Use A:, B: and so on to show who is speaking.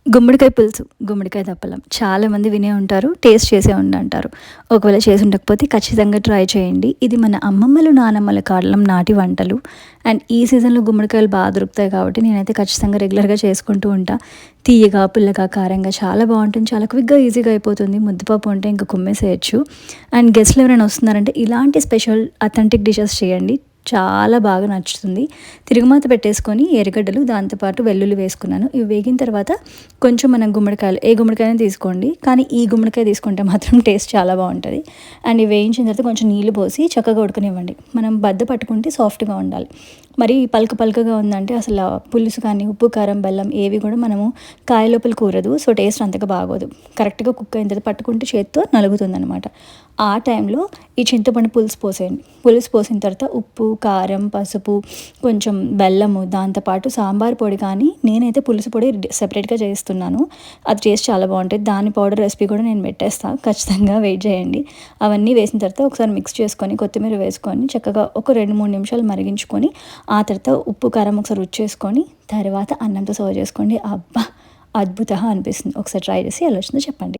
A: గుమ్మడికాయ పులుసు, గుమ్మడికాయ దప్పలం చాలామంది వినే ఉంటారు, టేస్ట్ చేసే ఉండంటారు. ఒకవేళ చేసి ఉండకపోతే ఖచ్చితంగా ట్రై చేయండి. ఇది మన అమ్మమ్మలు, నానమ్మల కాలం నాటి వంటలు. అండ్ ఈ సీజన్‌లో గుమ్మడికాయలు బాగా దొరుకుతాయి కాబట్టి నేనైతే ఖచ్చితంగా రెగ్యులర్‌గా చేసుకుంటూ ఉంటా. తియ్యగా, పుల్లగా, కారంగా చాలా బావుంటుంది. చాలా క్విక్‌గా, ఈజీగా అయిపోతుంది. ముద్దపప్పు ఉంటే ఇంక కుమ్మేసేయొచ్చు. అండ్ గెస్ట్‌లు ఎవరైనా వస్తున్నారంటే ఇలాంటి స్పెషల్ అథెంటిక్ డిషెస్ చేయండి. చాలా బాగా నచ్చుతుంది. తిరుగుమాత పెట్టేసుకొని ఎర్రగడ్డలు, దాంతోపాటు వెల్లుల్లి వేసుకున్నాను. ఇవి వేగిన తర్వాత కొంచెం మనం గుమ్మడికాయలు, ఏ గుమ్మడికాయైనా తీసుకోండి, కానీ ఈ గుమ్మడికాయ తీసుకుంటే మాత్రం టేస్ట్ చాలా బాగుంటుంది. అండ్ ఇవి వేయించిన తర్వాత కొంచెం నీళ్లు పోసి చక్కగా ఉడకనివ్వండి. మనం బద్ద పట్టుకుంటే సాఫ్ట్గా ఉండాలి. మరి పలకగా ఉందంటే అసలు పులుసు కానీ, ఉప్పు, కారం, బెల్లం ఏవి కూడా మనము కాయ లోపల కూరదు. సో టేస్ట్ అంతగా బాగోదు. కరెక్ట్గా కుక్ అయిన తర్వాత పట్టుకుంటే చేత్తో నలుగుతుందనమాట. ఆ టైంలో ఈ చింతపండు పులుసు పోసేయండి. పులుసు పోసిన తర్వాత ఉప్పు, కారం, పసుపు, కొంచెం బెల్లము, దాంతోపాటు సాంబార్ పొడి, కానీ నేనైతే పులుసు పొడి సెపరేట్గా చేస్తున్నాను. అది టేస్ట్ చాలా బాగుంటుంది. దాని పౌడర్ రెసిపీ కూడా నేను పెట్టేస్తాను, ఖచ్చితంగా వెయిట్ చేయండి. అవన్నీ వేసిన తర్వాత ఒకసారి మిక్స్ చేసుకొని కొత్తిమీర వేసుకొని చక్కగా ఒక 2-3 నిమిషాలు మరిగించుకొని ఆ తర్వాత ఉప్పు, కారం ఒకసారి రుచి చేసుకొని తర్వాత అన్నంతో సర్వ్ చేసుకోండి. అబ్బా, అద్భుతంగా అనిపిస్తుంది. ఒకసారి ట్రై చేసి ఎలా వచ్చిందో చెప్పండి.